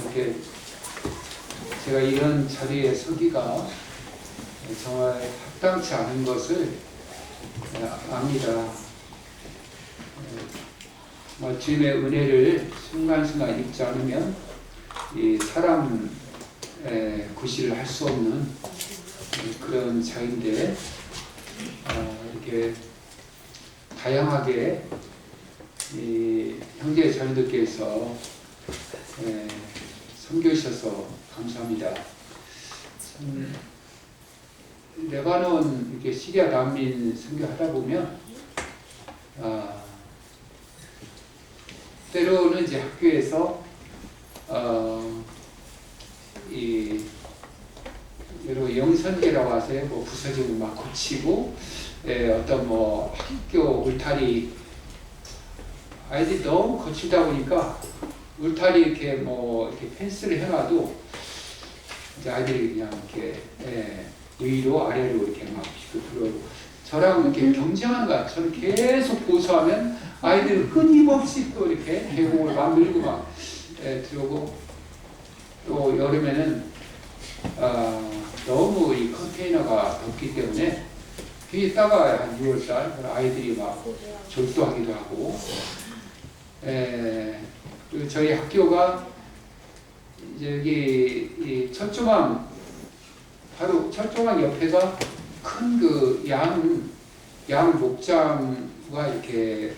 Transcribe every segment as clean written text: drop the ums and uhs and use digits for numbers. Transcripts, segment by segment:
이렇게 제가 이런 자리에 서기가 정말 합당치 않은 것을 압니다. 주님의 은혜를 순간순간 입지 않으면 이 사람 구실을 할 수 없는 그런 자인데, 이렇게 다양하게 이 형제 자녀들께서 섬겨주셔서 감사합니다. 레바논 이렇게 시리아 난민 선교하다 보면 때로는 이제 학교에서 이 여러 영선계라고 하세요. 뭐 부서지고 막 고치고, 어떤 뭐 학교 울타리 아이들이 너무 거칠다 보니까 울타리 이렇게 뭐 이렇게 펜스를 해놔도 이제 아이들이 그냥 이렇게 위로 아래로 이렇게 막 들어오고, 저랑 이렇게 경쟁하는 거야. 저는 계속 보수하면 아이들은 끊임없이 또 이렇게 계곡을 막 밀고 막 들어오고, 또 여름에는 너무 이 컨테이너가 덥기 때문에 뒤에 따가요. 한 6월달 아이들이 막 절도하기도 하고. 그리고 저희 학교가 이제 여기 이 철조망, 바로 철조망 옆에가 큰 그 양 목장과 이렇게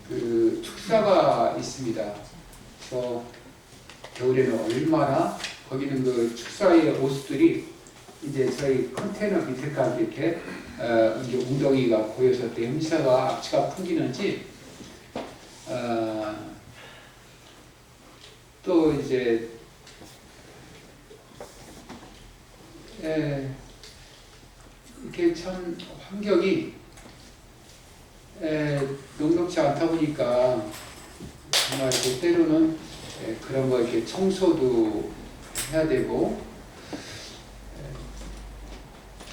그 축사가 있습니다. 그래서 겨울에는 얼마나 거기는 그 축사의 옷들이 이제 저희 컨테이너 밑에까지 이렇게 이제 웅덩이가 고여서 냄새가 악취가 풍기는지, 또 이제 이렇게 참 환경이 녹록지 않다 보니까 정말 때로는 그런 거 이렇게 청소도 해야 되고,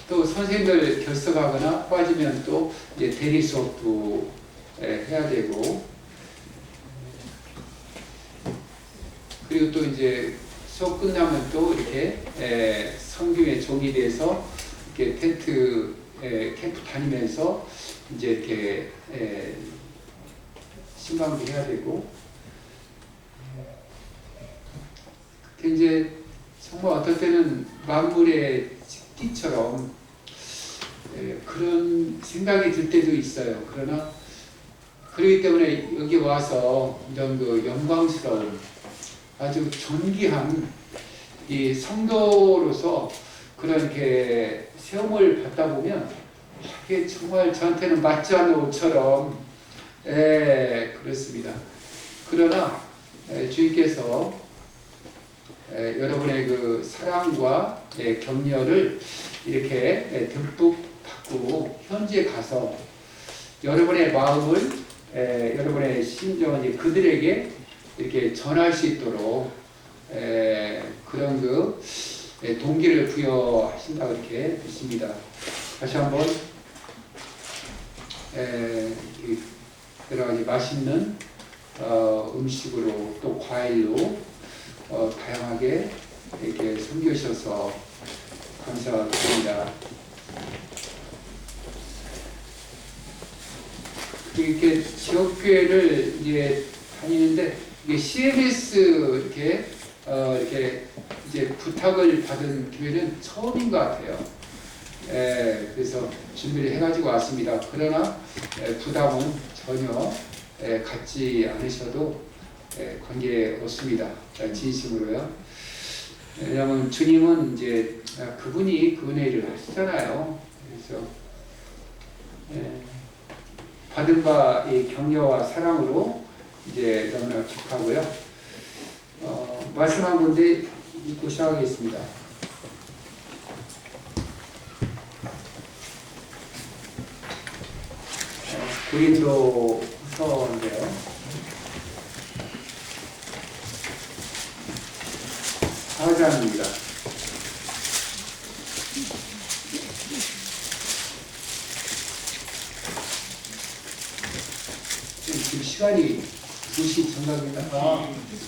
또 선생님들 결석하거나 빠지면 또 이제 대리 수업도 해야 되고, 그리고 또 이제 수업 끝나면 또 이렇게 성김에 종이 돼서 이렇게 텐트 캠프 다니면서 이제 이렇게 신방도 해야 되고, 이제 정말 어떨 때는 만물의 띠처럼 그런 생각이 들 때도 있어요. 그러나 그렇기 때문에 여기 와서 이런 그 영광스러운 아주 존귀한 이 성도로서 그런 이렇게 세움을 받다 보면 이게 정말 저한테는 맞지 않는 옷처럼 그렇습니다. 그러나 주님께서 여러분의 그 사랑과 격려를 이렇게 듬뿍 받고 현지에 가서 여러분의 마음을, 여러분의 심정을 그들에게 이렇게 전할 수 있도록 그런 그 동기를 부여하신다고 이렇게 믿습니다. 다시 한번 여러 가지 맛있는 음식으로 또 과일로 다양하게 이렇게 섬겨주셔서 감사드립니다. 이렇게 지역교회를 이제 다니는데, 이게 CMS 이렇게 이제 부탁을 받은 교회는 처음인 것 같아요. 그래서 준비를 해가지고 왔습니다. 그러나 부담은 전혀 갖지 않으셔도 관계 없습니다. 진심으로요. 왜냐하면 주님은 이제 그분이 그 은혜를 하시잖아요. 그래서 받은 바의 격려와 사랑으로 이제 너무나 축하하고요. 말씀 한 군데 읽고 시작하겠습니다. 고린도후서인데요. 4장입니다. 지금 시간이 2시 정각입니다.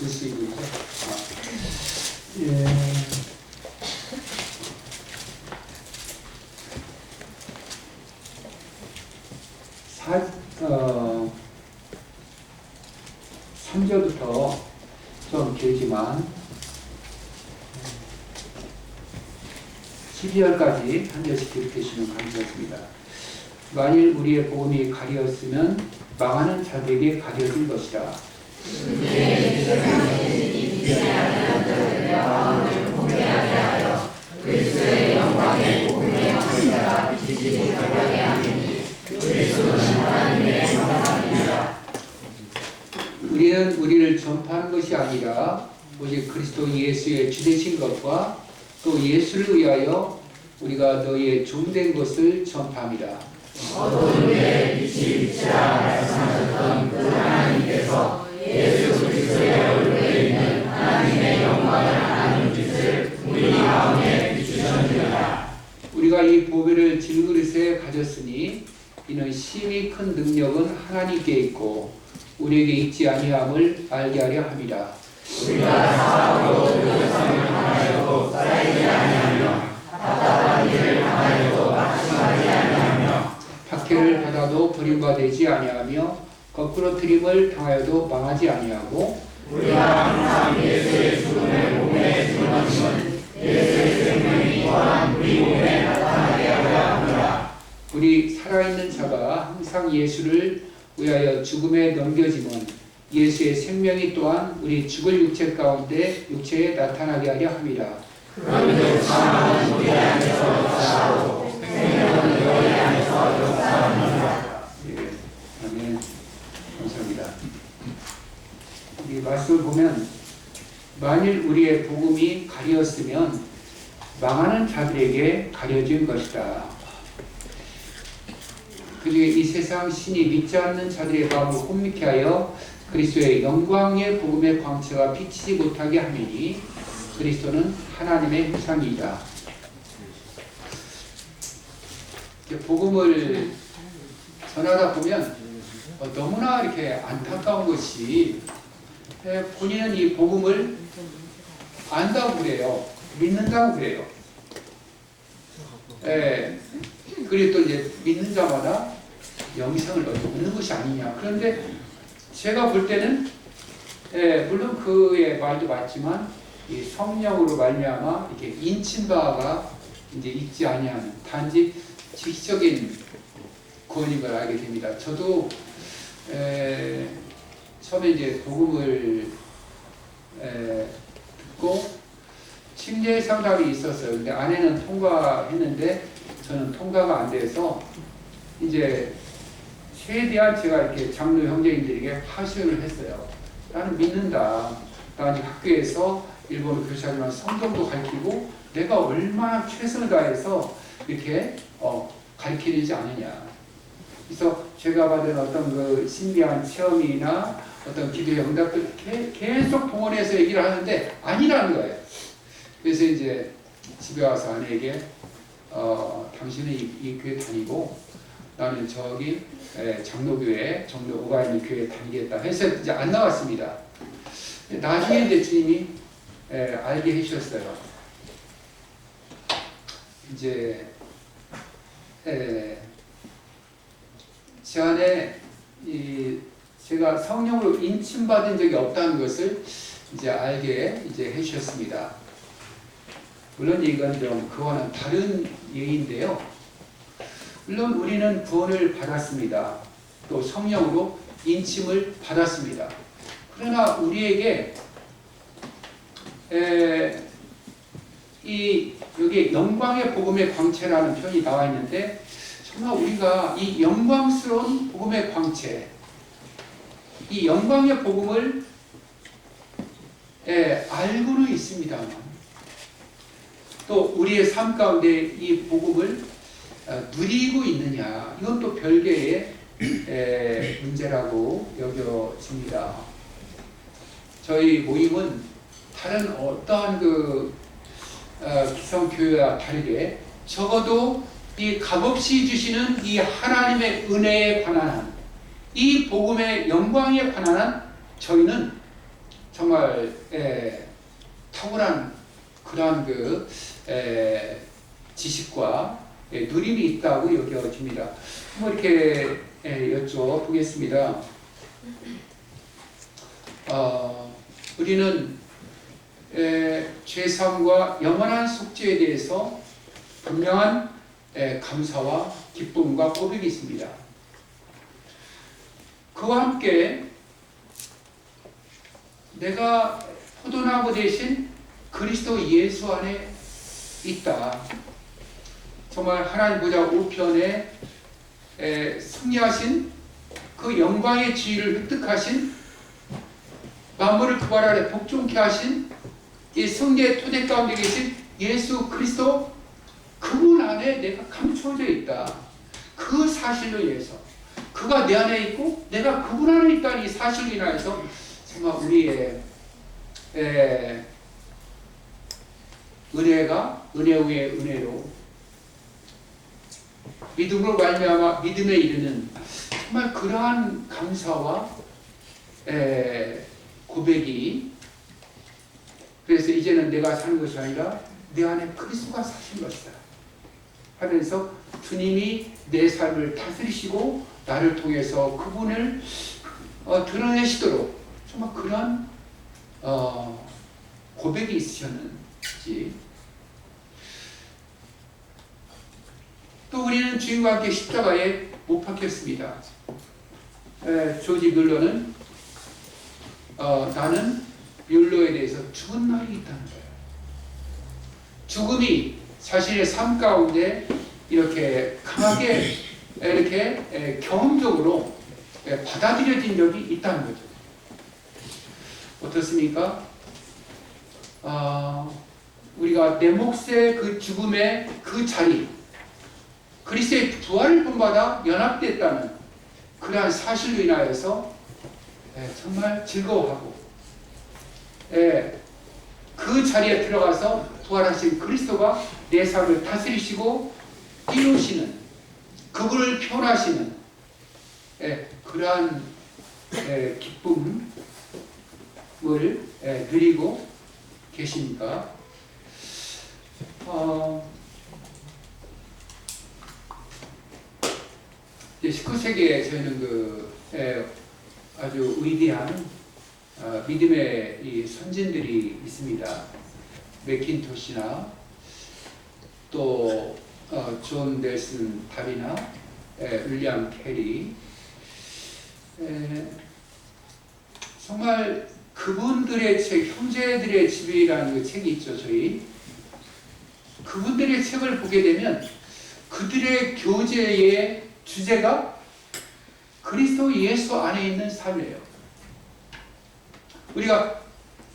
2시이군요. 예. 3절부터 좀 길지만 12절까지 한 절씩 기록해주시면 감사하겠습니다. 만일 우리의 복음이 가리었으면 망하는 자들에게 가려진 것이라. 그리스도의 영광의 복음의 확신자가 비치지 못하게 하느니 그리스도는 하나님의 영광입니다. 우리는 우리를 전파하는 것이 아니라 오직 그리스도 예수의 주되신 것과 또 예수를 위하여 우리가 너희의 종된 것을 전파합니다. 어두움에 빛이 비치라 말씀하셨던 그 하나님께서 예수 그리스도의 얼굴에 있는 하나님의 영광을 아는 빛을 우리 마음에 비추셨느니라. 우리가 이 보배를 질그릇에 가졌으니 이는 심히 큰 능력은 하나님께 있고 우리에게 있지 아니함을 알게 하려 함이라. 우리가 사하고 의성을 당하여도 쌓이지 아니하며 답답한 일을 당하여도 낙심하지 아니하며 박해를 받아도 버림받지 아니하며 거꾸로 트림을 당하여도 망하지 아니하고 우리가 항상 예수의 죽음을 몸에 짊어짐은 예수의 생명이 또한 우리 몸에 나타나게 하려 합니다. 우리 살아있는 자가 항상 예수를 위하여 죽음에 넘겨짐은 예수의 생명이 또한 우리 죽을 육체 가운데 육체에 나타나게 하려 함이라. 그런즉 사망은 우리 안에서 역사하고 생명은 너희 안에서 역사합니다. 예, 아멘. 감사합니다. 이 말씀을 보면 만일 우리의 복음이 가리었으면 망하는 자들에게 가려진 것이다. 그중에 이 세상 신이 믿지 않는 자들의 마음을 혼미케 하여 그리스도의 영광의 복음의 광채가 비치지 못하게 하매니 그리스도는 하나님의 형상이다. 복음을 전하다 보면 너무나 이렇게 안타까운 것이 본인은 이 복음을 안다고 그래요. 믿는다고 그래요. 그리고 또 이제 믿는 자마다 영생을 얻는 것이 아니냐. 그런데 제가 볼 때는 물론 그의 말도 맞지만 이 성령으로 말미암아 이렇게 인침바가 이제 있지 아니하는 단지 지식적인 구원인 걸 알게 됩니다. 저도 처음에 이제 복음을 듣고 침례 상담이 있었어요. 근데 아내는 통과했는데 저는 통과가 안 돼서 이제 최대한 제가 이렇게 장로 형제님들에게 하소연을 했어요. 나는 믿는다. 나 이제 학교에서 일본어 교사지만 성경도 가르치고 내가 얼마나 최선을 다해서 이렇게 가르치지 않느냐. 그래서 제가 받은 어떤 그 신비한 체험이나 어떤 기도의 응답들 계속 동원해서 얘기를 하는데 아니라는 거예요. 그래서 이제 집에 와서 아내에게 당신은 이 교회 다니고 나는 저기 장로교회 정로가 있는 교회에 다니겠다 해서 이제 안 나왔습니다. 나중에 이제 주님이 알게 해주셨어요. 이제 제 안에 제가 성령으로 인침받은 적이 없다는 것을 이제 알게 이제 해주셨습니다. 물론 이건 좀 그와는 다른 얘기인데요. 물론 우리는 구원을 받았습니다. 또 성령으로 인침을 받았습니다. 그러나 우리에게 여기 영광의 복음의 광채라는 표현이 나와 있는데 정말 우리가 이 영광스러운 복음의 광채, 이 영광의 복음을 알고는 있습니다만 또 우리의 삶 가운데 이 복음을 누리고 있느냐, 이건 또 별개의 문제라고 여겨집니다. 저희 모임은 다른 어떠한 기성교회와 다르게 적어도 이 값없이 주시는 이 하나님의 은혜에 관한 이 복음의 영광에 관한 저희는 정말 탁월한 그러한 지식과 누림이 있다고 여겨집니다. 한번 이렇게 여쭤보겠습니다. 우리는 죄사함과 영원한 속죄에 대해서 분명한 감사와 기쁨과 고백이 있습니다. 그와 함께 내가 포도나무 대신 그리스도 예수 안에 있다. 정말 하나님 보좌 우편에 승리하신 그 영광의 지위를 획득하신 만물을 그 발 아래 복종케 하신 이 성리의 토대 가운데 계신 예수 그리스도 그분 안에 내가 감추어져 있다. 그 사실로 인해서 그가 내 안에 있고 내가 그분 안에 있다는 이 사실로 인하여서 정말 우리의 은혜가 은혜 위에 은혜로 믿음으로 말미암아 믿음에 이르는 정말 그러한 감사와 고백이 그래서 이제는 내가 사는 것이 아니라 내 안에 그리스도가 사신 것이다 하면서 주님이 내 삶을 다스리시고 나를 통해서 그분을 드러내시도록 정말 그런 고백이 있으셨는지. 또 우리는 주님과 함께 십자가에 못 박혔습니다. 조지 뮬러는 나는 뮬러에 대해서 죽은 날이 있다는 거예요. 죽음이 자신의 삶 가운데 이렇게 강하게 이렇게 경험적으로 받아들여진 적이 있다는 거죠. 어떻습니까? 우리가 내 몫의 그 죽음의 그 자리, 그리스도의 부활을 본받아 연합됐다는 그러한 사실로 인하여서 정말 즐거워하고 그 자리에 들어가서 부활하신 그리스도가 내 삶을 다스리시고 이루시는 그분을 표현하시는 그러한 기쁨을 누리고 계십니까? 19세기에 저희는 아주 위대한 믿음의 이 선진들이 있습니다. 맥킨토시나 또 존 넬슨 다비나 윌리엄 캐리 정말 그분들의 책, 형제들의 집이라는 그 책이 있죠. 저희 그분들의 책을 보게 되면 그들의 교제의 주제가 그리스도 예수 안에 있는 삶이에요. 우리가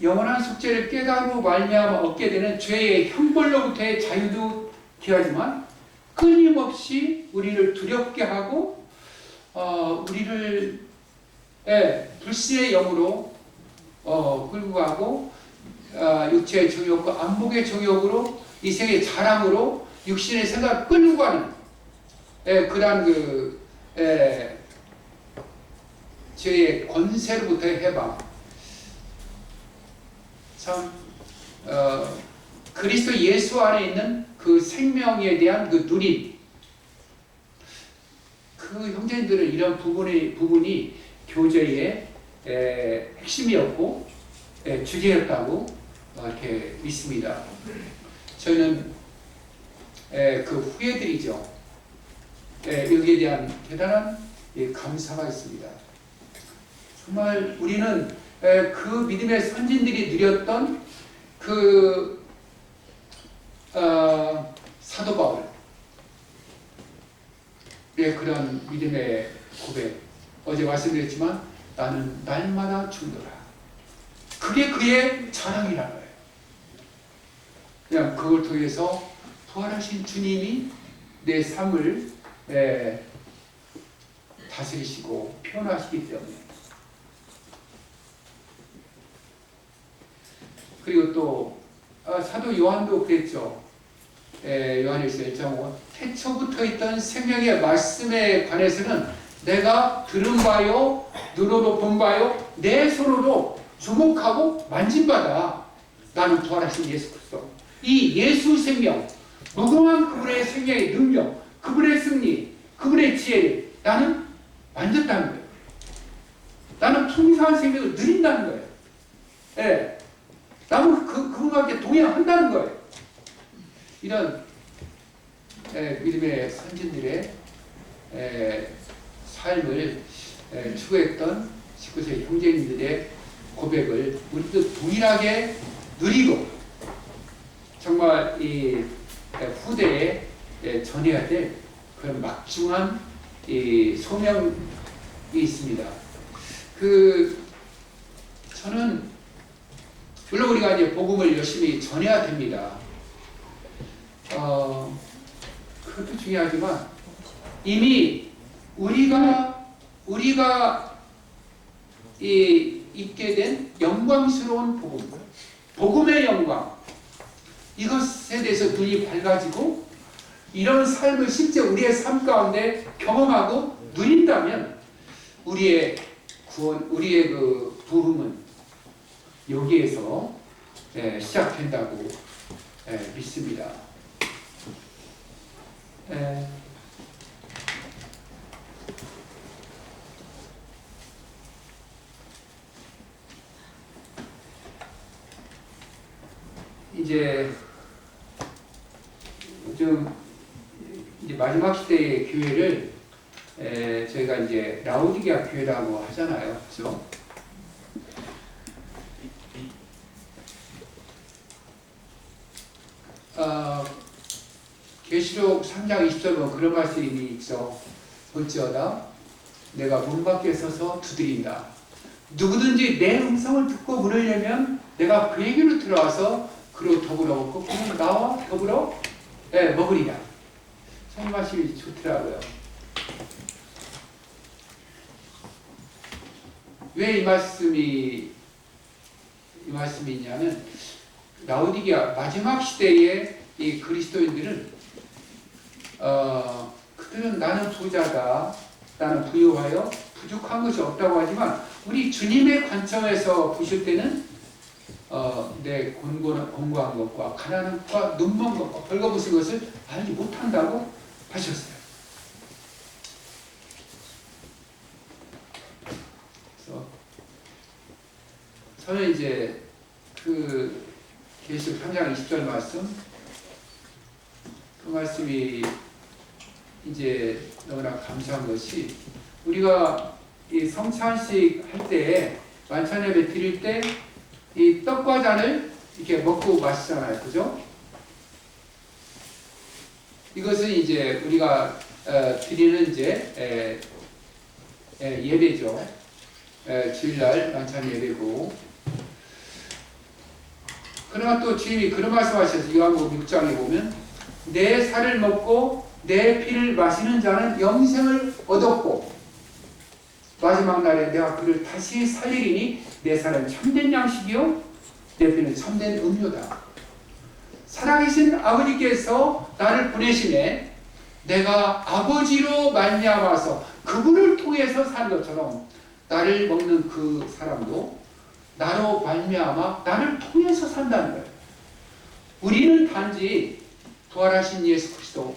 영원한 속죄를 깨달고 말미암아 얻게 되는 죄의 형벌로부터의 자유도 귀하지만 끊임없이 우리를 두렵게 하고 우리를 불신의 영으로 끌고 가고 육체의 정욕과 안목의 정욕으로 이 세계의 자랑으로 육신의 생각을 끌고 가는 그러한 죄의 권세로부터의 해방. 참 그리스도 예수 안에 있는 그 생명에 대한 그 누림. 그 형제들은 이런 부분이 교제의 핵심이었고 주제였다고 이렇게 믿습니다. 저희는 그 후예들이죠. 여기에 대한 대단한 감사가 있습니다. 정말 우리는 그 믿음의 선진들이 누렸던 그 사도 바울의 그런 믿음의 고백. 어제 말씀드렸지만 나는 날마다 죽노라. 그게 그의 자랑이라는 거예요. 그냥 그걸 통해서 부활하신 주님이 내 삶을 다스리시고 표현하시기 때문에. 그리고 또 사도 요한도 그랬죠. 요한일서 1장은 태초부터 있던 생명의 말씀에 관해서는 내가 들은 바요, 눈으로 본 바요, 내 손으로 주목하고 만진바다. 나는 부활하신 예수 그리스도. 이 예수 생명, 무궁한 그분의 생명의 능력, 그분의 승리, 그분의 지혜를 나는 만졌다는 거예요. 나는 풍성한 생명을 누린다는 거예요. 예. 나는 그분과 함께 동행한다는 거예요. 이런 믿음의 선진들의 삶을 추구했던 19세기 형제님들의 고백을 우리도 동일하게 누리고 정말 이 후대에 전해야 될 그런 막중한 이 소명이 있습니다. 저는 물론 우리가 이제 복음을 열심히 전해야 됩니다. 그것도 중요하지만 이미 우리가 있게 된 영광스러운 복음의 영광, 이것에 대해서 눈이 밝아지고 이런 삶을 실제 우리의 삶 가운데 경험하고 누린다면 우리의 구원, 우리의 그 부흥은 여기에서 시작된다고 믿습니다. 이제 마지막 시대의 교회를 저희가 이제 라오디게아 교회라고 하잖아요, 그렇죠? 계시록 3장 20절은 그런 말씀이 있죠. 볼지어다 내가 문 밖에 서서 두드린다. 누구든지 내 음성을 듣고 문을 열면 내가 그에게로 들어와서 그로 더불어 먹고 그는 나와 더불어 먹으리라. 참 말씀이 좋더라고요. 왜 이 말씀이 있냐면 라오디게아 마지막 시대의 이 그리스도인들은 그들은 나는 부자다, 나는 부유하여 부족한 것이 없다고 하지만 우리 주님의 관점에서 보실 때는 내 공고한 것과 가난한 것과 눈먼 것과 벌거벗은 것을 알지 못한다고 하셨어요. 그래서 저는 이제 계시록 3장 20절 말씀, 그 말씀이 이제 너무나 감사한 것이 우리가 이 성찬식 할 때 만찬 예배 드릴 때 이 떡과 잔을 이렇게 먹고 마시잖아요, 그죠? 이것은 이제 우리가 드리는 이제 예배죠. 주일날 만찬 예배고. 그러나 또 주님이 그런 말씀하셔서 요한복음 6장에 보면 내 살을 먹고 내 피를 마시는 자는 영생을 얻었고 마지막 날에 내가 그를 다시 살리리니 내 살은 참된 양식이요 내 피는 참된 음료다. 살아계신 아버지께서 나를 보내심에 내가 아버지로 말미암아서 그분을 통해서 사는 것처럼 나를 먹는 그 사람도 나로 말미암아 나를 통해서 산다는 거예요. 우리는 단지 부활하신 예수 그리스도,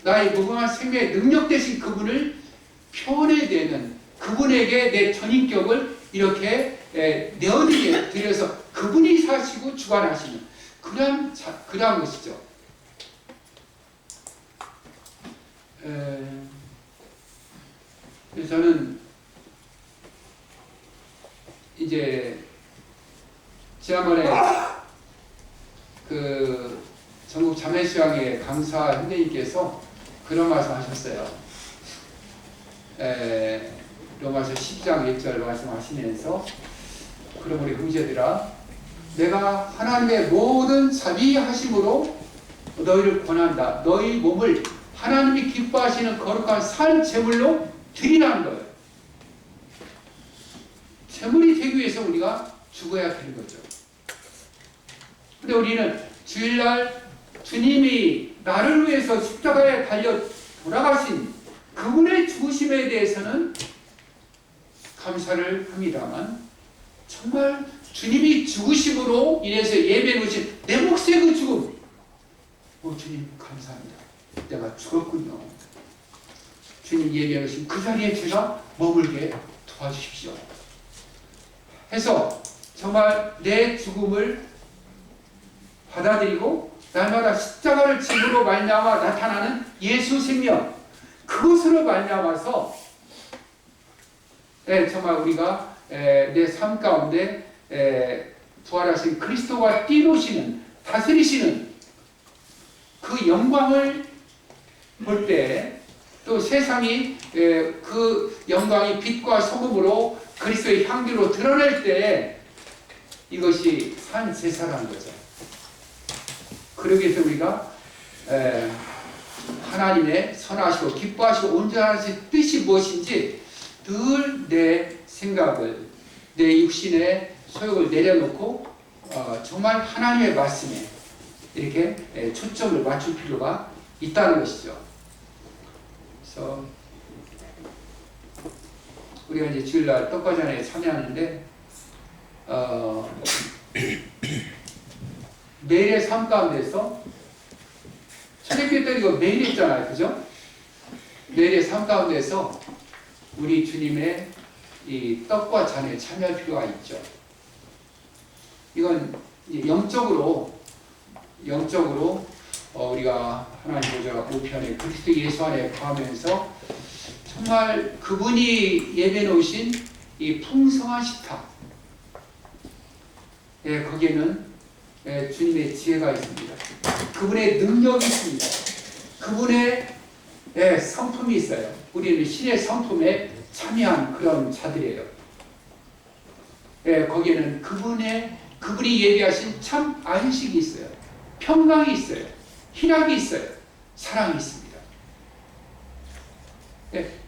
나의 무궁한 생명의 능력 되신 그분을 표현해내는, 그분에게 내 전인격을 이렇게 내어드려서 그분이 사시고 주관하시는 그러한 것이죠. 그래서 저는 이제 지난번에 그 전국 자매수양회 강사 선생님께서 그런 말씀 하셨어요. 로마서 10장 1절 말씀하시면서 그럼 우리 형제들아 내가 하나님의 모든 자비하심으로 너희를 권한다. 너희 몸을 하나님이 기뻐하시는 거룩한 산 제물로 드리라는 거예요. 제물이 되기 위해서 우리가 죽어야 되는 거죠. 근데 우리는 주일날 주님이 나를 위해서 십자가에 달려 돌아가신 그분의 죽으심에 대해서는 감사를 합니다만 정말 주님이 죽으심으로 인해서 예배해 놓으신 내 몫의 그 죽음, 주님 감사합니다. 내가 죽었군요. 주님 예배해 놓으신 그 자리에 제가 머물게 도와주십시오 해서 정말 내 죽음을 받아들이고 날마다 십자가를 짐으로 말미암아 나타나는 예수 생명, 그것으로 말미암아서 정말 우리가 내 삶 가운데 부활하신 그리스도가 뛰노시는, 다스리시는 그 영광을 볼 때, 또 세상이 그 영광이 빛과 소금으로 그리스도의 향기로 드러낼 때 이것이 산 제사라는 거죠. 그러기 위해서 우리가 하나님의 선하시고 기뻐하시고 온전하신 뜻이 무엇인지 늘 내 생각을, 내 육신의 소욕을 내려놓고 정말 하나님의 말씀에 이렇게 초점을 맞출 필요가 있다는 것이죠. 그래서 우리가 이제 주일날 떡과잔에 참여하는데 매일의 삶 가운데서 초대교회 때 이거 매일 있잖아요, 그죠? 매일의 삶 가운데서 우리 주님의 이 떡과 잔에 참여할 필요가 있죠. 이건 영적으로 우리가 하나님 보좌 우편에 그리스도 예수 안에 거하면서 정말 그분이 예배 놓으신 이 풍성한 식탁, 거기에는 주님의 지혜가 있습니다. 그분의 능력이 있습니다. 그분의 성품이 있어요. 우리는 신의 성품에 참여한 그런 자들이에요. 거기에는 그분이 예비하신 참 안식이 있어요. 평강이 있어요. 희락이 있어요. 사랑이 있습니다.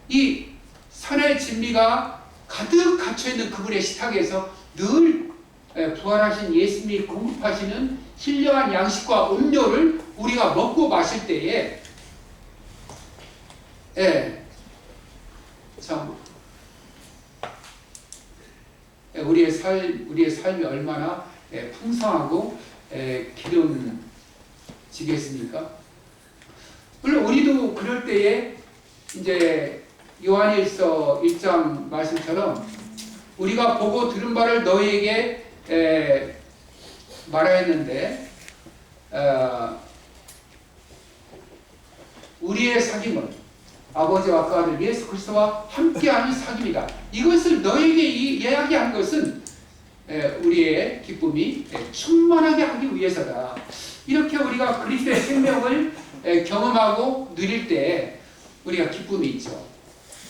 이 선의 진리가 가득 갇혀있는 그분의 식탁에서 늘 부활하신 예수님이 공급하시는 신령한 양식과 음료를 우리가 먹고 마실 때에 참 우리의 삶이 얼마나 풍성하고 기름지겠습니까? 물론 우리도 그럴 때에 이제 요한일서 1장 말씀처럼 우리가 보고 들은 바를 너희에게 말하였는데 우리의 사귐은 아버지와 그 아들 예수 그리스도와 함께하는 사귐이다. 이것을 너에게 이야기한 것은 우리의 기쁨이 충만하게 하기 위해서다. 이렇게 우리가 그리스도의 생명을 경험하고 누릴 때 우리가 기쁨이 있죠.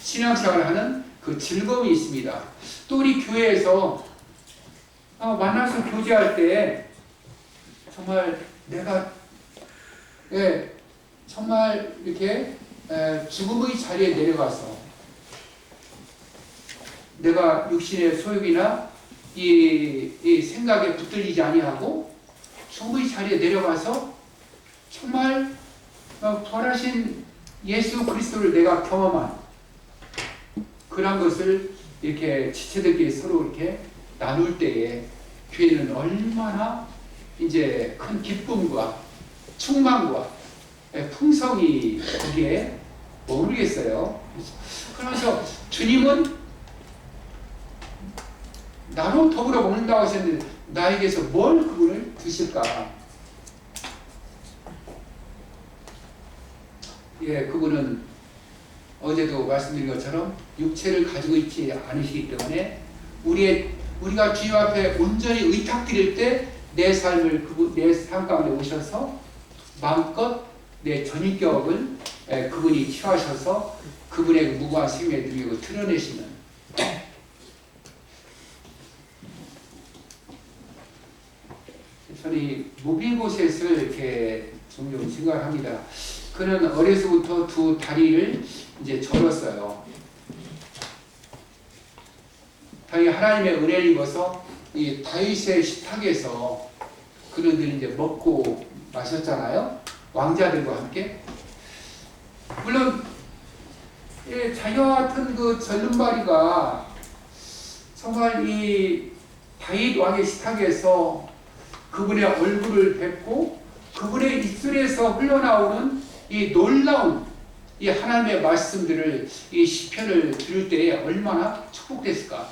신앙생활을 하는 그 즐거움이 있습니다. 또 우리 교회에서 만나서 교제할 때 정말 내가 정말 이렇게 죽음의 자리에 내려가서 내가 육신의 소욕이나 이 생각에 붙들리지 아니하고 죽음의 자리에 내려가서 정말 부활하신 예수 그리스도를 내가 경험한 그런 것을 이렇게 지체들끼리 서로 이렇게 나눌 때에 교회는 얼마나 이제 큰 기쁨과 충만과 풍성이 거기에 머물겠어요. 그러면서 주님은 나로 더불어 먹는다고 하셨는데 나에게서 뭘 그분을 드실까? 그분은 어제도 말씀드린 것처럼 육체를 가지고 있지 않으시기 때문에 우리가 주님 앞에 온전히 의탁드릴 때 내 삶을 내 삶 가운데 오셔서 마음껏 내 전인격을 그분이 취하셔서 그분의 무고한 생명을 드리고 드러내시는 저는 이 무비보셋을 이렇게 종종 생각을 합니다. 그는 어려서부터 두 다리를 이제 절었어요. 당연히 하나님의 은혜를 입어서 이 다윗의 식탁에서 그들이 이제 먹고 마셨잖아요. 왕자들과 함께. 물론 자기와 같은 그 절름발이가 정말 이 다윗 왕의 식탁에서 그분의 얼굴을 뵙고 그분의 입술에서 흘러나오는 이 놀라운 이 하나님의 말씀들을 이 시편을 들을 때에 얼마나 축복됐을까.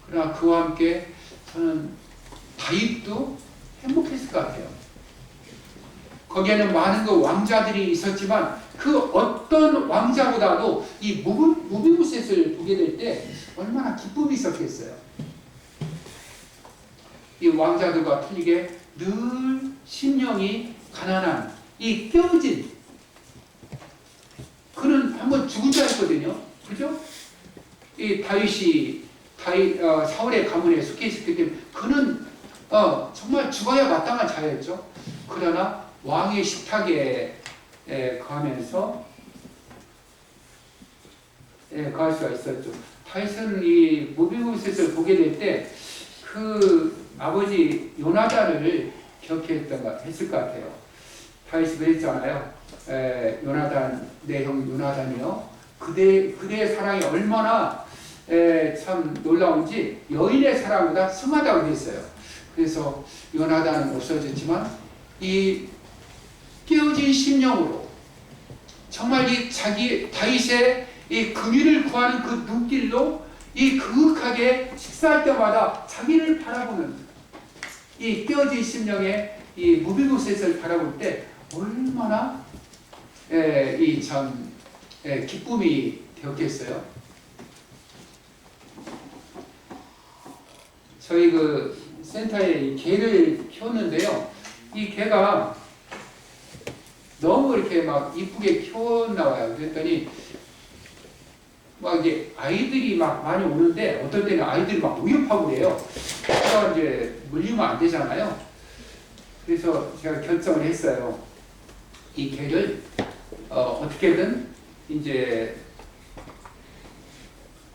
그러나 그와 함께 저는 다윗도 행복했을 것 같아요. 거기에는 많은 그 왕자들이 있었지만 그 어떤 왕자보다도 이 무비보셋을 보게 될 때 얼마나 기쁨이 있었겠어요. 이 왕자들과 틀리게 늘 심령이 가난한 이 깨어진, 그는 한번 죽은 자였거든요. 그죠? 이 다윗이 사울의 가문에 속해 있었기 때문에 그는 정말 죽어야 마땅한 자였죠. 그러나 왕의 식탁에 거하면서 거할 수가 있었죠. 다윗은 이 무비보셋을 보게 될 때 그 아버지 요나단을 기억했을 것 같아요. 다윗이 그랬잖아요. 요나단, 내 형 요나단이요. 그대의 사랑이 얼마나 참 놀라운지 여인의 사랑보다 승하다고 그랬어요. 그래서 요나단은 없어졌지만 이 깨어진 심령으로 정말 이 다윗의 이 긍휼을 구하는 그 눈길로 이 그윽하게 식사할 때마다 자기를 바라보는 이 깨어진 심령의 이 무비보셋을 바라볼 때 얼마나 이 참 기쁨이 되었겠어요. 저희 그 센터에 이 개를 키웠는데요. 이 개가 너무 이렇게 막 이쁘게 키워나와요. 그랬더니 막 이제 아이들이 막 많이 오는데 어떨 때는 아이들이 막 우협하고 그래요. 그래서 이제 물리면 안 되잖아요. 그래서 제가 결정을 했어요. 이 개를 어떻게든 이제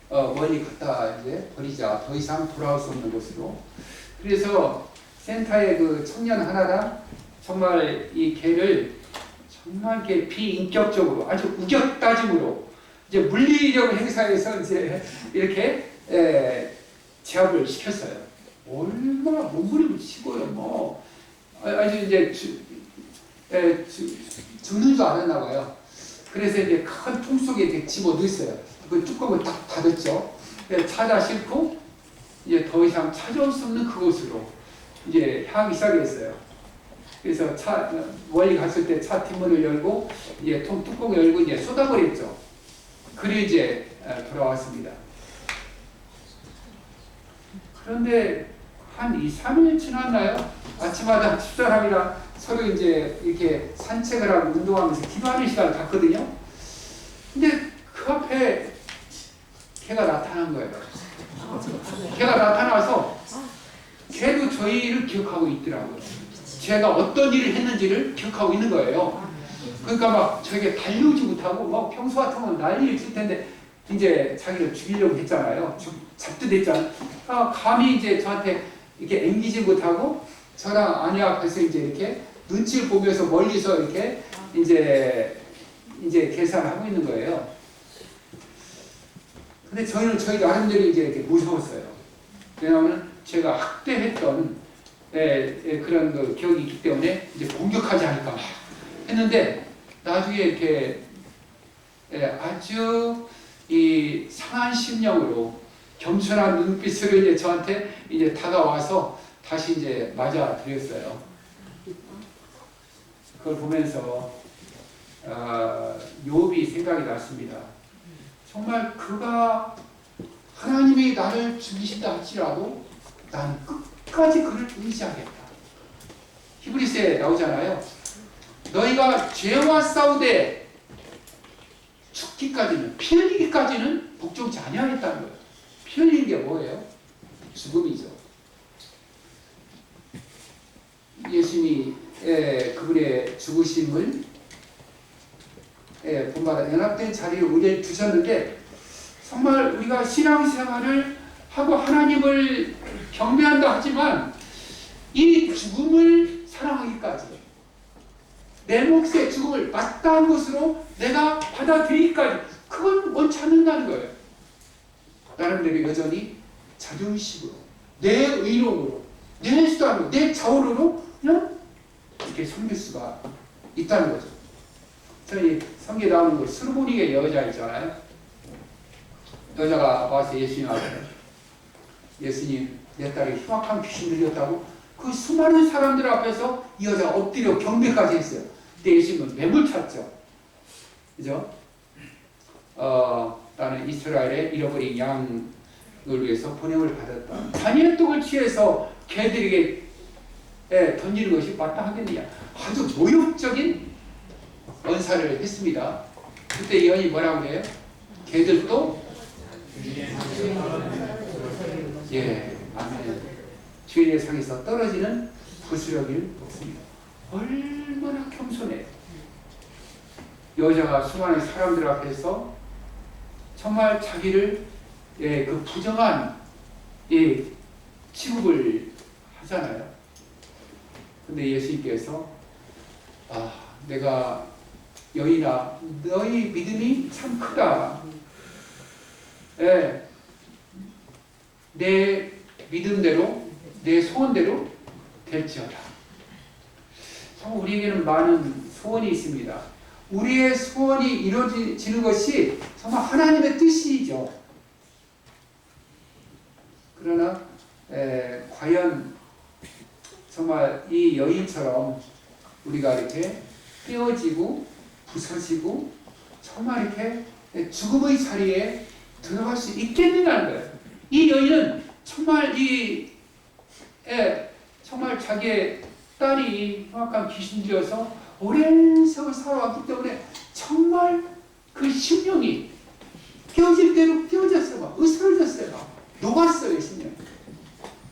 멀리 갖다 이제 버리자. 더 이상 돌아올 수 없는 곳으로. 그래서 센터의 그 청년 하나랑 정말 이 개를 정말 이렇게 비인격적으로 아주 우격다짐으로 이제 물리력을 행사해서 이제 이렇게 제압을 시켰어요. 얼마나 몸부림치고요. 뭐 아주 이제 죽는 줄 알았나 봐요. 그래서 이제 큰 통 속에 이렇게 집어넣었어요. 그 뚜껑을 딱 닫았죠. 찾아 싣고 이제 더 이상 찾아올 수 없는 그곳으로 이제 향하기 시작했어요. 그래서 멀리 갔을 때 차 뒷문을 열고 이제 뚜껑을 열고 이제 쏟아버렸죠. 그리고 이제 돌아왔습니다. 그런데 한 2, 3일 지났나요? 아침마다 집사람이랑 서로 이제 이렇게 산책을 하고 운동하면서 기도하는 시간을 갖거든요. 근데 그 앞에 개가 나타난 거예요. 개가 나타나서 걔도 저희를 기억하고 있더라고요. 제가 어떤 일을 했는지를 기억하고 있는 거예요. 그러니까 막 저에게 달려오지 못하고 막 평소 같으면 난리를 칠 텐데 이제 자기를 죽이려고 했잖아요. 잡두됐잖아요. 감히 이제 저한테 이렇게 앵기지 못하고 저랑 아내 앞에서 이제 이렇게 눈치를 보면서 멀리서 이렇게 이제 계산을 하고 있는 거예요. 근데 저희 나름대로 이제 이렇게 무서웠어요. 왜냐하면 제가 학대했던 그런 그 기억이 있기 때문에 이제 공격하지 않을까 했는데 나중에 이렇게 아주 이 상한 심령으로 겸손한 눈빛으로 이제 저한테 이제 다가와서 다시 이제 맞아 드렸어요. 그걸 보면서 욥이 생각이 났습니다. 정말 그가 하나님이 나를 죽이신다 할지라도 난 끝까지 그를 의지하겠다. 히브리서에 나오잖아요. 너희가 죄와 싸우되 죽기까지는, 피 흘리기까지는 복종치 아니하겠다는 거예요. 피 흘리는 게 뭐예요? 죽음이죠. 예수님이 그분의 죽으심을 본받아 연합된 자리에 우리를 두셨는데 정말 우리가 신앙생활을 하고 하나님을 경배한다 하지만 이 죽음을 사랑하기까지 내 몫의 죽음을 마땅한 것으로 내가 받아들이기까지 그걸 원치 않는다는 거예요. 나름대로 여전히 자존심으로, 내 의로움으로, 내 수단으로, 내 자원으로 그냥 이렇게 섬길 수가 있다는 거죠. 저희 성경에 나오는 거 스르보니게 여자 있잖아요. 여자가 와서 예수님 앞에, 예수님 내 딸이 흉악한 귀신 들렸다고 그 수많은 사람들 앞에서 이 여자가 엎드려 경배까지 했어요. 근데 예수님은 매몰찼죠. 그죠? 나는 이스라엘의 잃어버린 양을 위해서 보냄을 받았다. 잔의 떡을 취해서 개들에게 던지는 것이 마땅하겠느냐. 아주 모욕적인 언사를 했습니다. 그때 예언이 뭐라고 해요? 개들도 아멘. 주인의 상에서 떨어지는 부스러기를 먹습니다. 얼마나 겸손해요. 여자가 수많은 사람들 앞에서 정말 자기를 그 부정한 취급을 하잖아요. 근데 예수님께서 내가 여인아 너희 믿음이 참 크다. 내 믿음대로 내 소원대로 될지어다. 정말 우리에게는 많은 소원이 있습니다. 우리의 소원이 이루어지는 것이 정말 하나님의 뜻이죠. 그러나 과연 정말 이 여인처럼 우리가 이렇게 깨어지고 부서지고 정말 이렇게 죽음의 자리에 들어갈 수 있겠느냐는 거예요. 이 여인은 정말 정말 자기의 딸이 흉악한 귀신 들여서 오랜 세월 살아왔기 때문에 정말 그 심령이 깨어질 대로 깨어졌어요. 으스러졌어요. 녹았어요, 심령.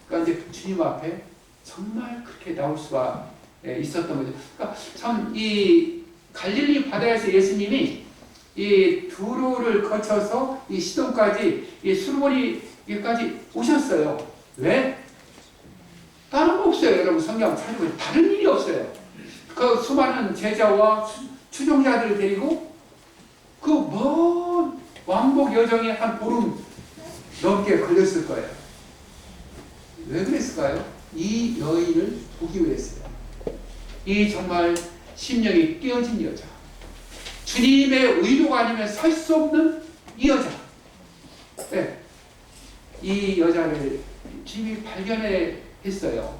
그러니까 이제 주님 앞에 정말 그렇게 나올 수가 있었던 거죠. 그러니까 참 이 갈릴리 바다에서 예수님이 이 두로를 거쳐서 이 시돈까지 이 수르보니까지 오셨어요. 왜? 다른 거 없어요. 여러분 성경 찾으면 다른 일이 없어요. 그 수많은 제자와 추종자들을 데리고 그 먼 왕복 여정이 한 보름 넘게 걸렸을 거예요. 왜 그랬을까요? 이 여인을 보기 위해서요. 이 정말 심령이 깨어진 여자, 주님의 의도가 아니면 살 수 없는 이 여자, 이 여자를 주님이 발견했어요.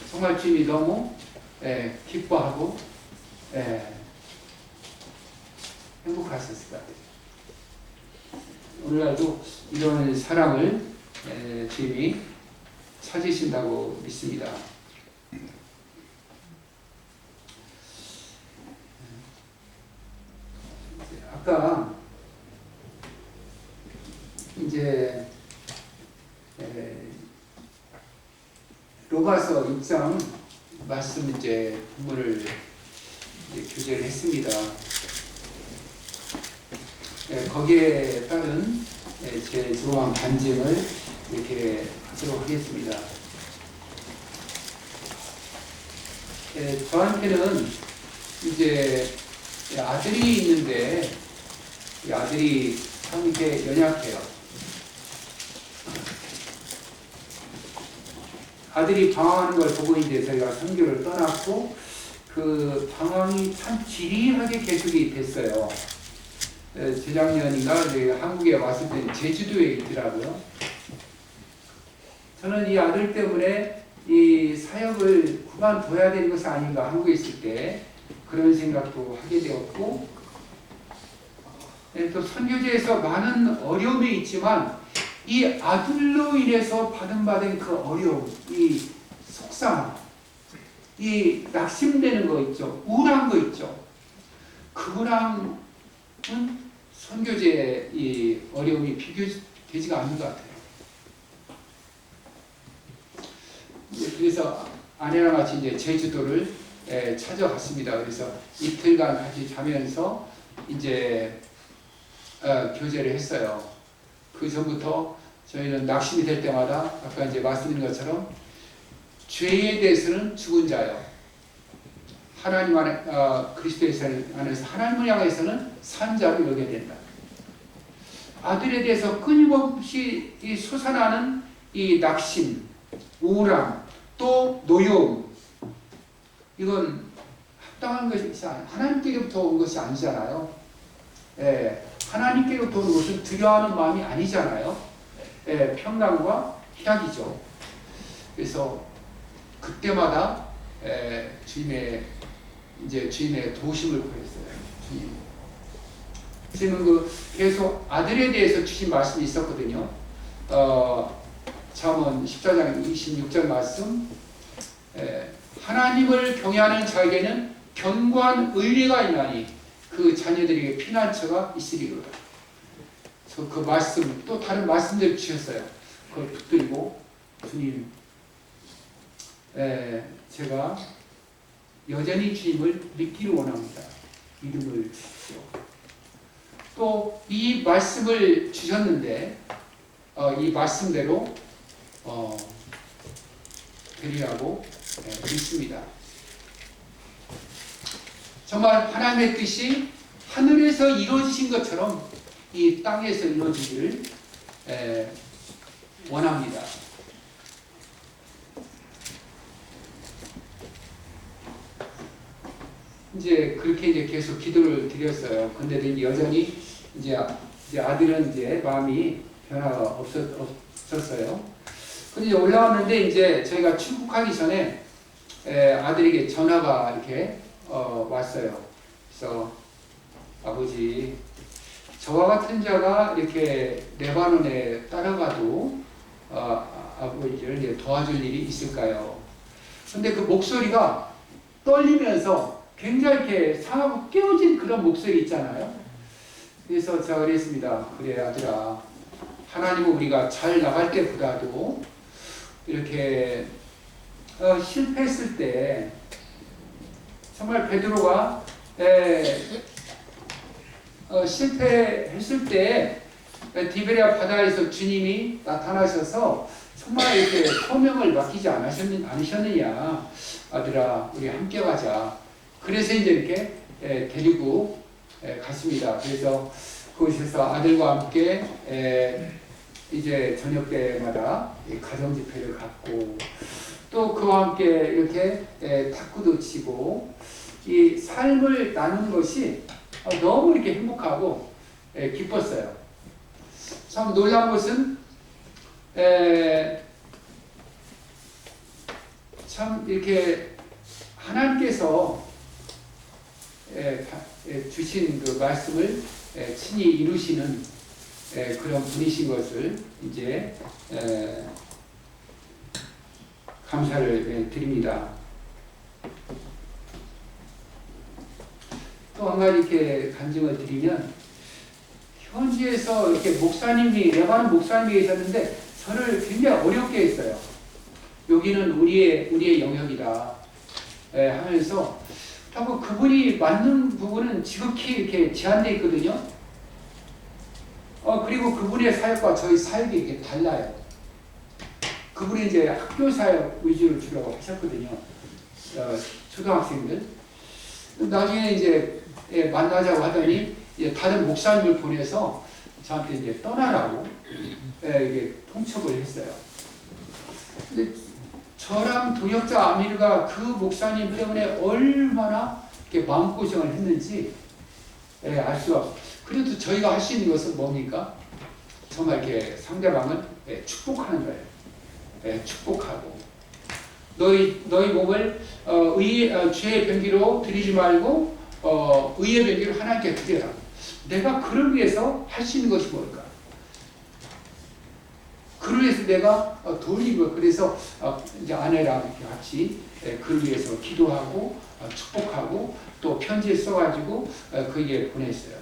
정말 주님이 너무 기뻐하고 행복하셨을 것 같아요. 오늘날도 이런 사랑을 주님이 찾으신다고 믿습니다. 아까 이제 로마서 6장 말씀 이제 본문을 교제를 했습니다. 거기에 따른 제 조항 간증을 이렇게 하도록 하겠습니다. 저한테는 이제 아들이 있는데 이 아들이 참 이렇게 연약해요. 아들이 방황하는 걸 보고 이제 저희가 선교를 떠났고 그 방황이 참 지리하게 계속이 됐어요. 재작년인가 한국에 왔을 때 제주도에 있더라고요. 저는 이 아들 때문에 이 사역을 그만둬야 되는 것이 아닌가 한국에 있을 때 그런 생각도 하게 되었고 또 선교제에서 많은 어려움이 있지만 이 아들로 인해서 받은 그 어려움, 이 속상함, 이 낙심되는 거 있죠. 우울한 거 있죠. 그거랑은 선교제의 이 어려움이 비교되지가 않는 것 같아요. 그래서 아내랑 같이 이제 제주도를 찾아갔습니다. 그래서 이틀간 같이 자면서 이제 교제를 했어요. 그 전부터 저희는 낙심이 될 때마다 아까 이제 말씀드린 것처럼 죄에 대해서는 죽은 자요. 하나님 안에 그리스도 안에서 하나님을 향해서는 산 자로 여겨야 된다. 아들에 대해서 끊임없이 이 솟아나는 이 낙심, 우울함, 또 노여움, 이건 합당한 것이 하나님께로부터 온 것이 아니잖아요. 예, 하나님께로부터 온 것은 두려워하는 마음이 아니잖아요. 예, 평강과 희락이죠. 그래서 그때마다 주님의 도우심을 구했어요. 주님은 계속 아들에 대해서 주신 말씀이 있었거든요. 잠언 14장 26절 말씀, 하나님을 경외하는 자에게는 견고한 의리가 있나니 그 자녀들에게 피난처가 있으리로다. 그래서 그 말씀, 또 다른 말씀들 주셨어요. 그걸 붙들고, 주님, 제가 여전히 주님을 믿기를 원합니다. 믿음을 주십시오. 또 이 말씀을 주셨는데 이 말씀대로 되리라고 믿습니다. 정말 하나님의 뜻이 하늘에서 이루어지신 것처럼 이 땅에서 이루어지기를 원합니다. 이제 그렇게 계속 기도를 드렸어요. 근데 여전히 이제 아들은 이제 마음이 변화가 없었어요. 근데 이제 올라왔는데 이제 저희가 출국하기 전에 아들에게 전화가 이렇게 왔어요. 그래서 아버지, 저와 같은 자가 이렇게 레바논에 따라가도 아버지를 이제 도와줄 일이 있을까요? 근데 그 목소리가 떨리면서 굉장히 이렇게 상하고 깨어진 그런 목소리 있잖아요. 그래서 제가 그랬습니다. 그래 아들아, 하나님은 우리가 잘 나갈 때보다도 이렇게 실패했을 때, 정말 베드로가 실패했을 때 디베랴 바다에서 주님이 나타나셔서 정말 이렇게 소명을 맡기지 않으셨느냐. 아들아, 우리 함께 가자. 그래서 이제 이렇게 데리고 갔습니다. 그래서 그곳에서 아들과 함께 이제 저녁 때마다 가정 집회를 갖고, 또 그와 함께 이렇게 탁구도 치고, 이 삶을 나누는 것이 너무 이렇게 행복하고 기뻤어요. 참 놀라운 것은 참 이렇게 하나님께서 주신 그 말씀을 친히 이루시는 그런 분이신 것을 이제 감사를 드립니다. 또 한 가지 이렇게 간증을 드리면, 현지에서 이렇게 레바논 목사님이 계셨는데 저를 굉장히 어렵게 했어요. 여기는 우리의 영역이다 하면서, 자꾸 그분이 맞는 부분은 지극히 이렇게 제한되어 있거든요. 그리고 그분의 사역과 저희 사역이 이렇게 달라요. 그분이 이제 학교 사역 위주로 주로 하셨거든요. 초등학생들. 나중에 이제 만나자고 하더니 이제 다른 목사님을 보내서 저한테 이제 떠나라고 이게 통첩을 했어요. 근데 저랑 동역자 아밀가 그 목사님 때문에 얼마나 이렇게 마음고생을 했는지 알 수가 없어요. 그래도 저희가 할 수 있는 것은 뭡니까? 정말 이렇게 상대방을 축복하는 거예요. 축복하고, 너희 몸을 죄의 병기로 드리지 말고 의의 병기로 하나님께 드려라. 내가 그를 위해서 할 수 있는 것이 뭘까? 그를 위해서 내가 돌리고, 그래서 이제 아내랑 이렇게 같이 그를 위해서 기도하고 축복하고, 또 편지를 써가지고 그에게 보냈어요.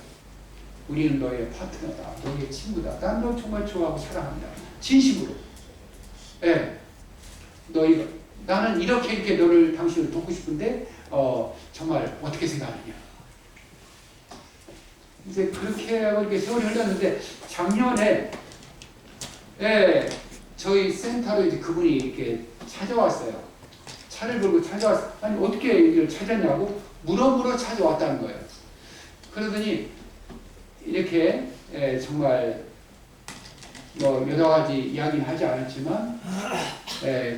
우리는 너의 파트너다, 너의 친구다. 난 너 정말 좋아하고 사랑한다. 진심으로. 나는 이렇게 당신을 돕고 싶은데 정말 어떻게 생각하느냐. 이제 그렇게 하고 이렇게 세월이 흘렀는데, 작년에 저희 센터로 이제 그분이 이렇게 찾아왔어요. 차를 몰고 찾아왔어요. 아니 어떻게 여기를 찾았냐고 물어 찾아왔다는 거예요. 그러더니 이렇게 정말 뭐 여러 가지 이야기는 하지 않았지만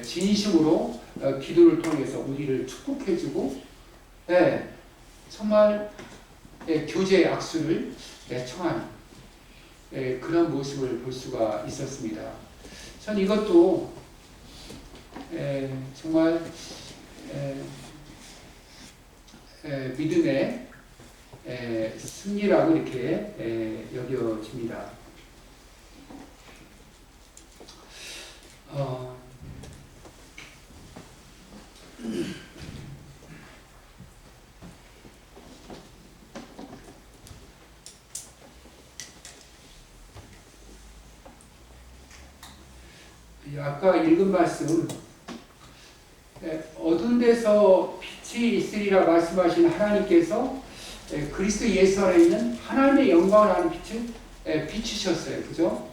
진심으로 기도를 통해서 우리를 축복해주고 정말 교제의 악수를 청하는 그런 모습을 볼 수가 있었습니다. 전 이것도 정말 믿음의 승리라고 이렇게 여겨집니다. 아까 읽은 말씀, 어두운 데서 빛이 있으리라 말씀하신 하나님께서 그리스도 예수 안에 있는 하나님의 영광을 아는 빛을 비추셨어요. 그죠?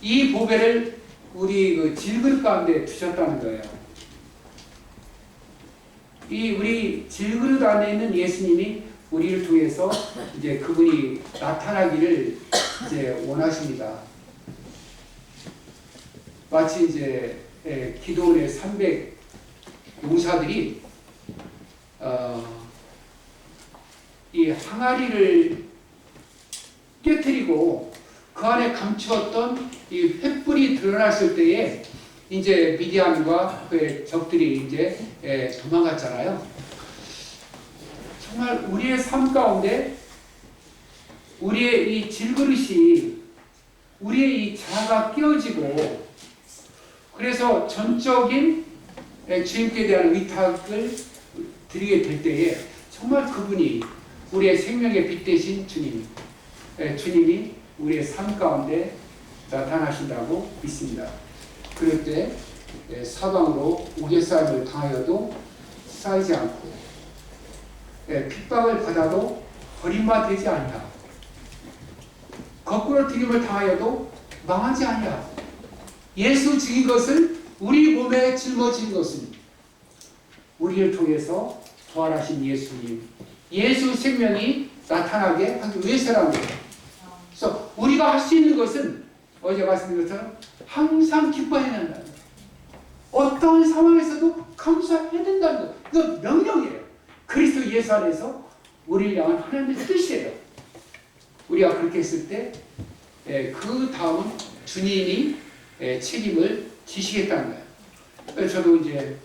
이 보배를 우리 그 질그릇 가운데 두셨다는 거예요. 이 우리 질그릇 안에 있는 예수님이 우리를 통해서 이제 그분이 나타나기를 이제 원하십니다. 마치 이제 기도원의 300 용사들이 이 항아리를 깨뜨리고 그 안에 감추었던 이 횃불이 드러났을 때에 이제 미디안과 그의 적들이 이제 도망갔잖아요. 정말 우리의 삶 가운데 우리의 이 질그릇이 우리의 이 자아가 깨어지고 그래서 전적인 주님께 대한 의탁을 드리게 될 때에 정말 그분이 우리의 생명의 빛 되신 주님이 우리의 삶 가운데 나타나신다고 믿습니다. 그럴 때 사방으로 우겨싸임을 당하여도 쌓이지 않고 핍박을 받아도 버림받지 않냐. 거꾸로 튀김을 당하여도 망하지 않냐. 예수 죽인 것을 우리 몸에 짊어진 것은 우리를 통해서 부활하신 예수님, 예수 생명이 나타나게 하기 위해서라는 거예요. 그래서 우리가 할 수 있는 것은 어제 말씀드린 것처럼 항상 기뻐해야 한다는 거예요. 어떤 상황에서도 감사해야 된다는 거예요. 이거 명령이에요. 그리스도 예수 안에서 우리를 향한 하나님의 뜻이에요. 우리가 그렇게 했을 때 그 다음은 주님이 책임을 지시겠다는 거예요. 그래서 저도 이제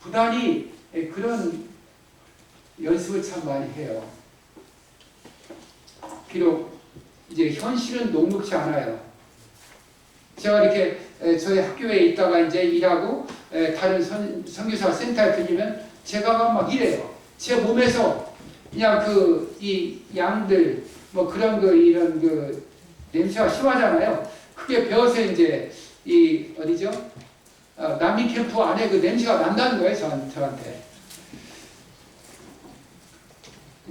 부단히 그런 연습을 참 많이 해요. 비록 이제 현실은 녹록지 않아요. 제가 이렇게 저희 학교에 있다가 이제 일하고 다른 선교사 센터에 들리면 제가 막 이래요. 제 몸에서 그냥 이 양들 뭐 그런 이런 냄새가 심하잖아요. 그게 배워서 이제 이 어디죠? 난민 캠프 안에 그 냄새가 난다는 거예요. 저한테.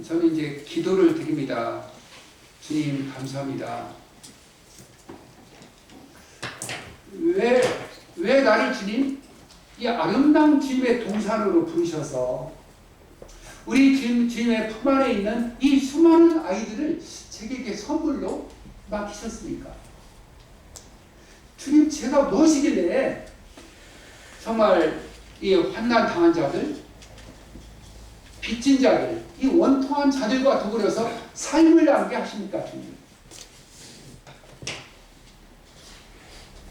저는 이제 기도를 드립니다. 주님 감사합니다. 왜 나를 주님 이 아름다운 주님의 동산으로 부르셔서 우리 주님의 품 안에 있는 이 수많은 아이들을 제게 선물로 맡기셨습니까? 주님 제가 무엇이길래 정말 이 환난 당한 자들, 빚진 자들, 이 원통한 자들과 더불어서 삶을 나누게 하십니까, 주님?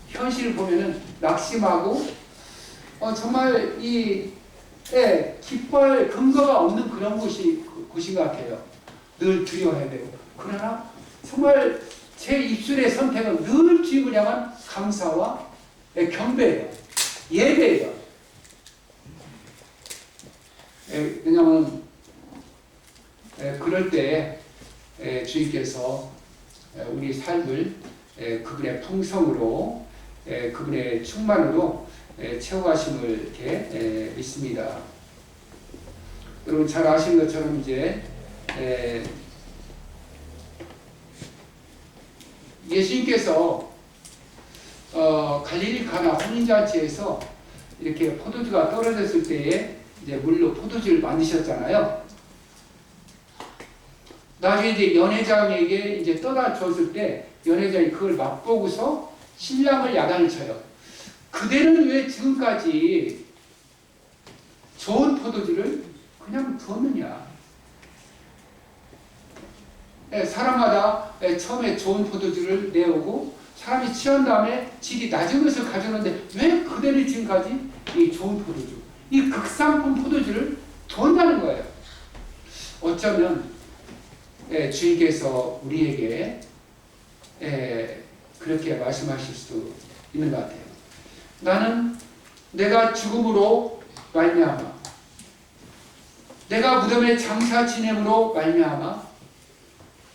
현실을 보면은 낙심하고 정말 기뻐할 근거가 없는 그런 곳인 것 같아요. 늘 두려워해야 되고. 그러나 정말 제 입술의 선택은 늘 주님을 향한 감사와 경배예요. 예배예요. 왜냐하면 그럴 때 주님께서 우리 삶을 그분의 풍성으로 그분의 충만으로 채워가심을 이렇게 믿습니다. 여러분 잘 아시는 것처럼 이제 예수님께서 갈릴리 가나 혼인잔치에서 이렇게 포도주가 떨어졌을 때에 이제 물로 포도주를 만드셨잖아요. 나중에 이제 연회장에게 이제 떠다 줬을 때 연회장이 그걸 맛보고서 신랑을 야단을 쳐요. 그대는 왜 지금까지 좋은 포도주를 그냥 두었느냐? 사람마다 처음에 좋은 포도주를 내오고 사람이 취한 다음에 질이 낮은 것을 가져오는데 왜 그대는 지금까지 이 좋은 포도주, 이 극상품 포도주를 두었다는 거예요. 어쩌면 주님께서 우리에게 그렇게 말씀하실 수도 있는 것 같아요. 나는 내가 죽음으로 말미암아, 내가 무덤에 장사 지냄으로 말미암아,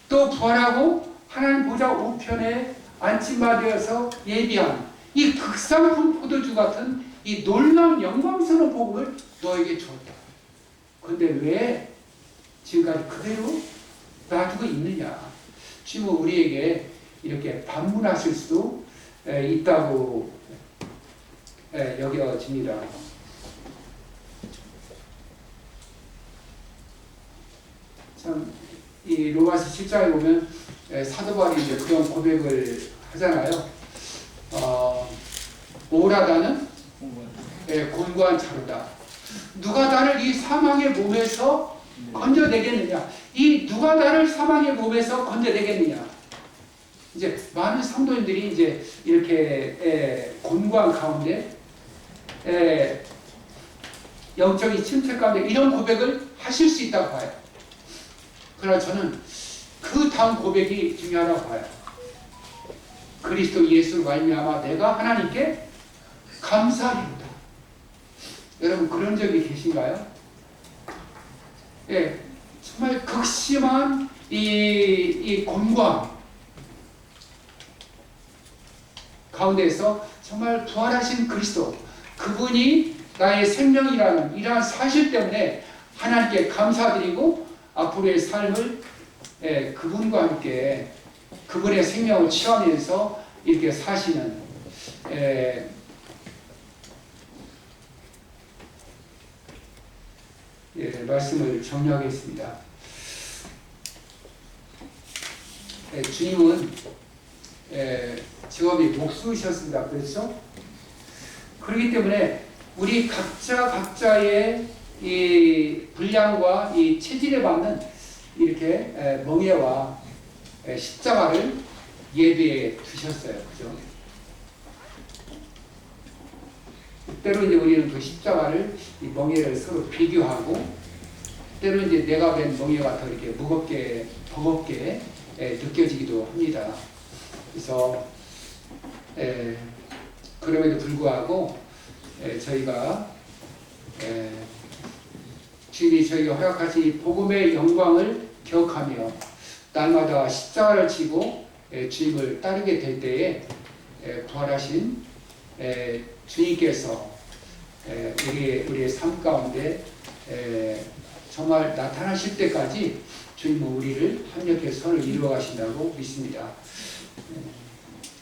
또 부활하고 하나님 보좌 우편에 안침받아서 예비한 이 극상품 포도주 같은 이 놀라운 영광스러운 복음을 너에게 주었다. 그런데 왜 지금까지 그대로 놔두고 있느냐? 주님은 우리에게 이렇게 반문하실 수도 있다고 여겨집니다. 참, 이 로마서 7장에 보면 사도 바울이 이제 그런 고백을 하잖아요. 오라다는 곤고한 자루다. 누가 나를 이 사망의 몸에서 건져내겠느냐? 이 누가 나를 사망의 몸에서 건져내겠느냐? 이제 많은 성도님들이 이제 이렇게 곤고한 가운데 영적인 침체 가운데 이런 고백을 하실 수 있다고 봐요. 그러나 저는 그 다음 고백이 중요하다고 봐요. 그리스도 예수를 말미암아 내가 하나님께 감사하리로다. 여러분 그런 적이 계신가요? 정말 극심한 이 곤고함 가운데에서 정말 부활하신 그리스도, 그분이 나의 생명이라는 이러한 사실 때문에 하나님께 감사드리고 앞으로의 삶을 그분과 함께 그분의 생명을 취하면서 이렇게 사시는 말씀을 정리하겠습니다. 주님은 직업이 목수이셨습니다. 그렇죠? 그렇기 때문에 우리 각자의 이 분량과 이 체질에 맞는 이렇게 멍에와 십자가를 예배에 두셨어요. 그죠? 때로 이제 우리는 그 십자가를, 이 멍에를 서로 비교하고, 때로 이제 내가 뵌 멍에가 더 이렇게 무겁게, 버겁게 느껴지기도 합니다. 그래서, 그럼에도 불구하고, 저희가, 주님이 저희가 허락하신 이 복음의 영광을 기억하며, 날마다 십자가를 지고 주님을 따르게 될 때에 부활하신 주님께서 우리의 삶 가운데 정말 나타나실 때까지 주님은 우리를 협력해서 선을 이루어 가신다고 믿습니다.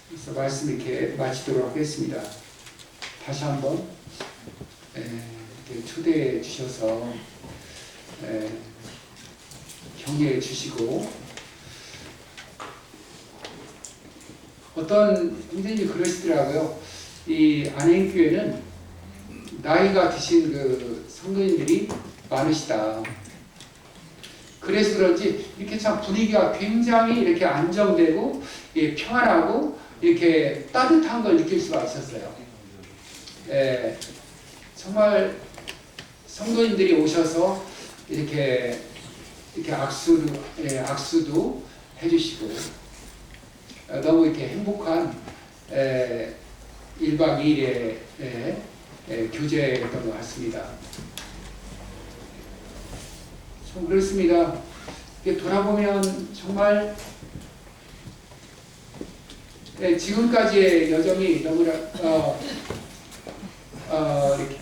그래서 말씀 이렇게 마치도록 하겠습니다. 다시 한번 이렇게 초대해 주셔서 격려해 주시고, 어떤 선생님이 그러시더라고요. 이 안행교회는 나이가 드신 그 성도님들이 많으시다. 그래서 그런지 이렇게 참 분위기가 굉장히 이렇게 안정되고 평안하고 이렇게 따뜻한 걸 느낄 수가 있었어요. 정말 성도님들이 오셔서 이렇게 악수도 해주시고, 너무 이렇게 행복한 1박 2일의 교제였던 것 같습니다. 참 그렇습니다. 돌아보면 정말 지금까지의 여정이 너무나 이렇게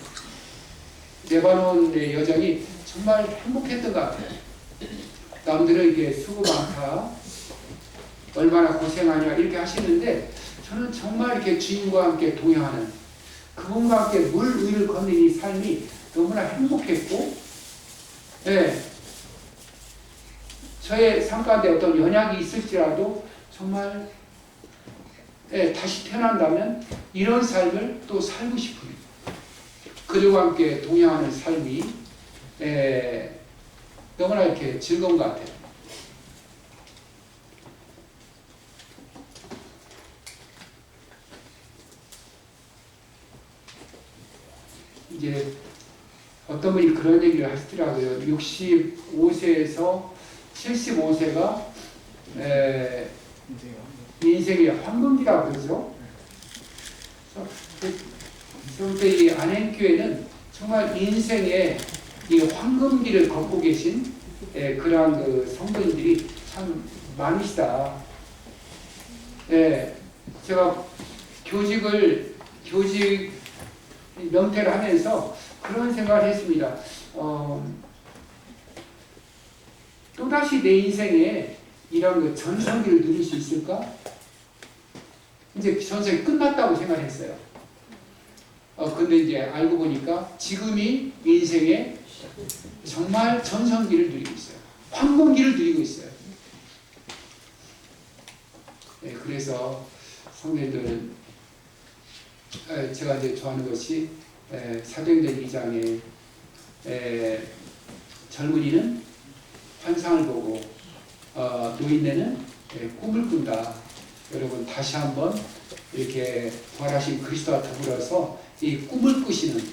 레바논의 여정이 정말 행복했던 것 같아요. 남들은 이게 수고 많다, 얼마나 고생하냐 이렇게 하시는데, 저는 정말 이렇게 주님과 함께 동행하는, 그분과 함께 물 위를 걷는 이 삶이 너무나 행복했고, 예, 저의 삶 가운데 어떤 연약이 있을지라도 정말 예, 다시 태어난다면 이런 삶을 또 살고 싶어요. 그들과 함께 동행하는 삶이 예, 너무나 이렇게 즐거운 것 같아요. 이제 어떤 분이 그런 얘기를 하시더라고요. 65세에서 75세가 인생의 황금기라고 그러죠. 그래서 이 안행교회는 정말 인생의 이 황금기를 걷고 계신 그러한 그 성도님들이 참 많으시다. 제가 교직 명퇴를 하면서 그런 생각을 했습니다. 또다시 내 인생에 이런 그 전성기를 누릴 수 있을까? 이제 전성기 끝났다고 생각했어요. 근데 이제 알고 보니까 지금이 인생의 정말 전성기를 누리고 있어요. 황금기를 누리고 있어요. 그래서 성도님들은 제가 이제 좋아하는 것이 사도행전 2장에 젊은이는 환상을 보고 노인네는 꿈을 꾼다. 여러분 다시 한번 이렇게 부활하신 그리스도와 더불어서 이 꿈을 꾸시는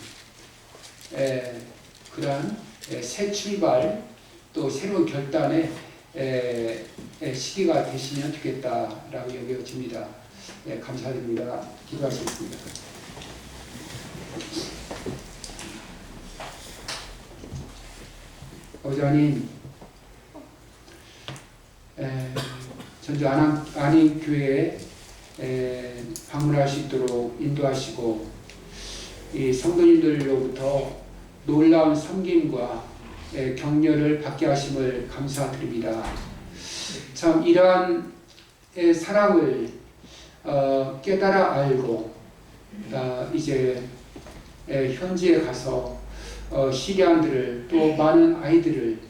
그러한 새 출발 또 새로운 결단의 시기가 되시면 좋겠다라고 여겨집니다. 감사드립니다. 기도하시겠습니다. 어자님, 전주 안행교회에 방문할 수 있도록 인도하시고 이 성도님들로부터 놀라운 섬김과 격려를 받게 하심을 감사드립니다. 참 이러한 사랑을 깨달아 알고 이제 현지에 가서 시리안들을 또 많은 아이들을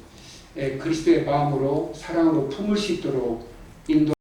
그리스도의 마음으로 사랑으로 품을 수 있도록 인도